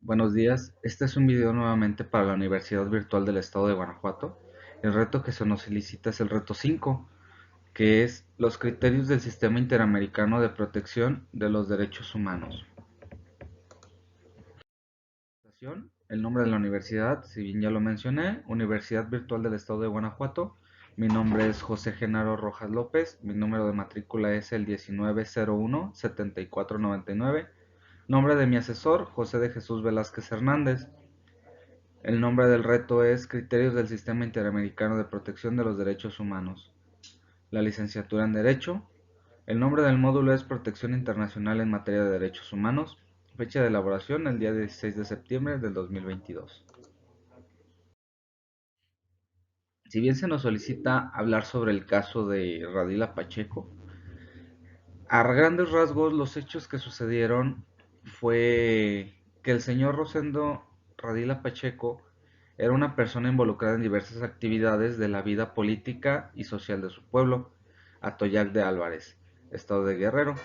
Buenos días, este es un video nuevamente para la Universidad Virtual del Estado de Guanajuato. El reto que se nos solicita es el reto 5, que es los criterios del Sistema Interamericano de Protección de los Derechos Humanos. El nombre de la universidad, si bien ya lo mencioné, Universidad Virtual del Estado de Guanajuato. Mi nombre es José Genaro Rojas López, mi número de matrícula es el 1901-7499. Nombre de mi asesor, José de Jesús Velázquez Hernández. El nombre del reto es Criterios del Sistema Interamericano de Protección de los Derechos Humanos. La licenciatura en Derecho. El nombre del módulo es Protección Internacional en Materia de Derechos Humanos. Fecha de elaboración el día 16 de septiembre del 2022. Si bien se nos solicita hablar sobre el caso de Radila Pacheco, a grandes rasgos los hechos que sucedieron fue que el señor Rosendo Radila Pacheco era una persona involucrada en diversas actividades de la vida política y social de su pueblo, Atoyac de Álvarez, estado de Guerrero.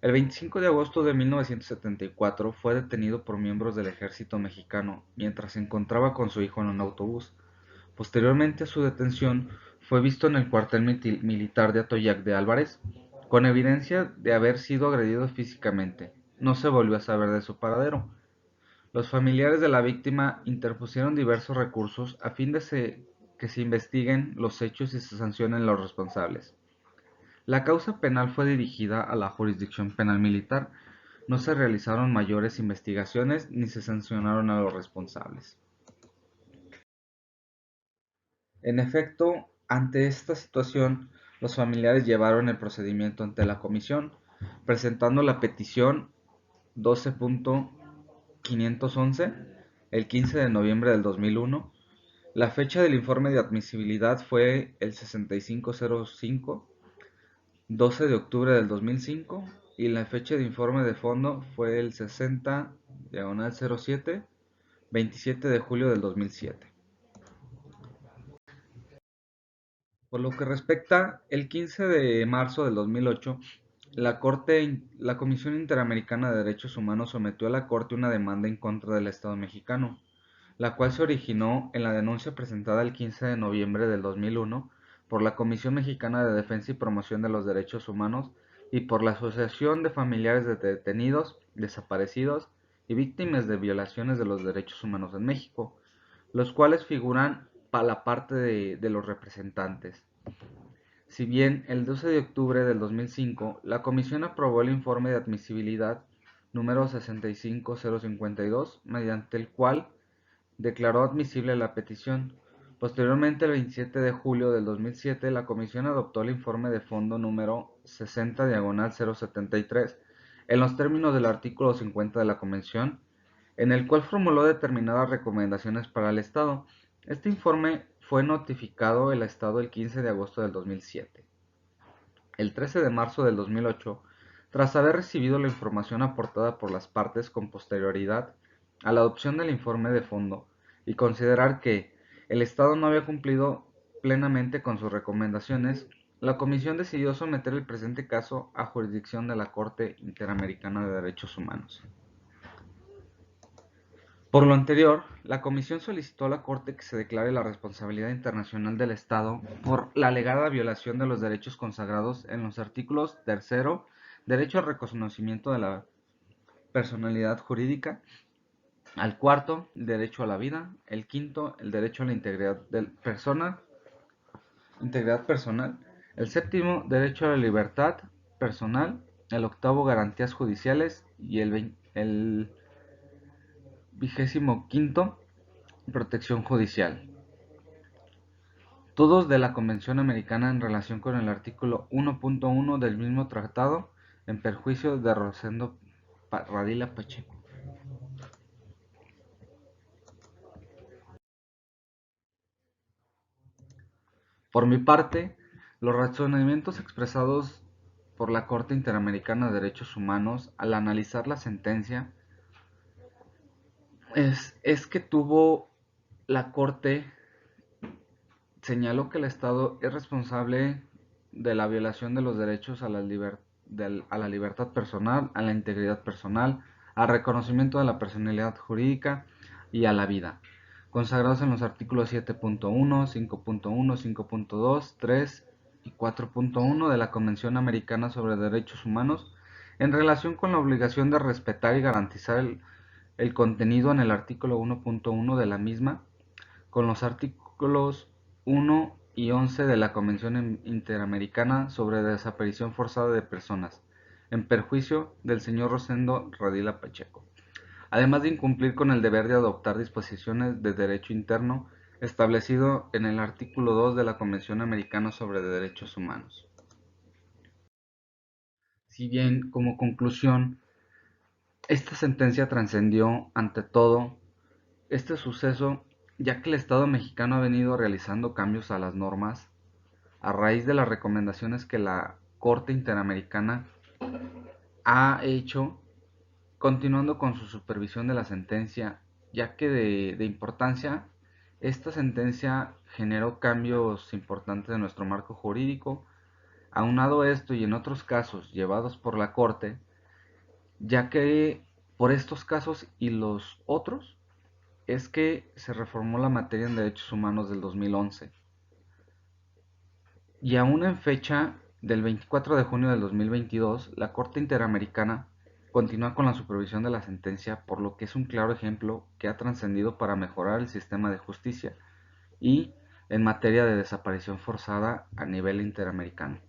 El 25 de agosto de 1974 fue detenido por miembros del ejército mexicano mientras se encontraba con su hijo en un autobús. Posteriormente a su detención, fue visto en el cuartel militar de Atoyac de Álvarez, con evidencia de haber sido agredido físicamente. No se volvió a saber de su paradero. Los familiares de la víctima interpusieron diversos recursos a fin de que se investiguen los hechos y se sancionen los responsables. La causa penal fue dirigida a la jurisdicción penal militar. No se realizaron mayores investigaciones ni se sancionaron a los responsables. En efecto, ante esta situación, los familiares llevaron el procedimiento ante la comisión, presentando la petición 12.511 el 15 de noviembre del 2001. La fecha del informe de admisibilidad fue el 6505, 12 de octubre del 2005, y la fecha de informe de fondo fue el 60-07, 27 de julio del 2007. Por lo que respecta, el 15 de marzo del 2008, la Comisión Interamericana de Derechos Humanos sometió a la Corte una demanda en contra del Estado mexicano, la cual se originó en la denuncia presentada el 15 de noviembre del 2001 por la Comisión Mexicana de Defensa y Promoción de los Derechos Humanos y por la Asociación de Familiares de Detenidos, Desaparecidos y Víctimas de Violaciones de los Derechos Humanos en México, los cuales figuran para la parte de los representantes. Si bien el 12 de octubre del 2005 la Comisión aprobó el informe de admisibilidad número 65052, mediante el cual declaró admisible la petición. Posteriormente, el 27 de julio del 2007, la Comisión adoptó el informe de fondo número 60-073 en los términos del artículo 50 de la Convención, en el cual formuló determinadas recomendaciones para el Estado. Este informe fue notificado al Estado el 15 de agosto del 2007. El 13 de marzo del 2008, tras haber recibido la información aportada por las partes con posterioridad a la adopción del informe de fondo y considerar que el Estado no había cumplido plenamente con sus recomendaciones, la Comisión decidió someter el presente caso a jurisdicción de la Corte Interamericana de Derechos Humanos. Por lo anterior, la Comisión solicitó a la Corte que se declare la responsabilidad internacional del Estado por la alegada violación de los derechos consagrados en los artículos 3º, derecho al reconocimiento de la personalidad jurídica; al cuarto, el derecho a la vida; el quinto, el derecho a la integridad personal; el séptimo, derecho a la libertad personal; el octavo, garantías judiciales; y el 25º, protección judicial. Todos de la Convención Americana en relación con el artículo 1.1 del mismo tratado, en perjuicio de Rosendo Radila Pacheco. Por mi parte, los razonamientos expresados por la Corte Interamericana de Derechos Humanos al analizar la sentencia es que la Corte señaló que el Estado es responsable de la violación de los derechos a la libertad personal, a la integridad personal, al reconocimiento de la personalidad jurídica y a la vida, consagrados en los artículos 7.1, 5.1, 5.2, 3 y 4.1 de la Convención Americana sobre Derechos Humanos, en relación con la obligación de respetar y garantizar el contenido en el artículo 1.1 de la misma, con los artículos 1 y 11 de la Convención Interamericana sobre Desaparición Forzada de Personas, en perjuicio del señor Rosendo Radila Pacheco, además de incumplir con el deber de adoptar disposiciones de derecho interno establecido en el artículo 2 de la Convención Americana sobre Derechos Humanos. Si bien, como conclusión, esta sentencia trascendió ante todo este suceso, ya que el Estado mexicano ha venido realizando cambios a las normas a raíz de las recomendaciones que la Corte Interamericana ha hecho, continuando con su supervisión de la sentencia, ya que de importancia, esta sentencia generó cambios importantes en nuestro marco jurídico. Aunado esto y en otros casos llevados por la Corte, ya que por estos casos y los otros es que se reformó la materia en derechos humanos del 2011. Y aún en fecha del 24 de junio del 2022, la Corte Interamericana continúa con la supervisión de la sentencia, por lo que es un claro ejemplo que ha trascendido para mejorar el sistema de justicia y en materia de desaparición forzada a nivel interamericano.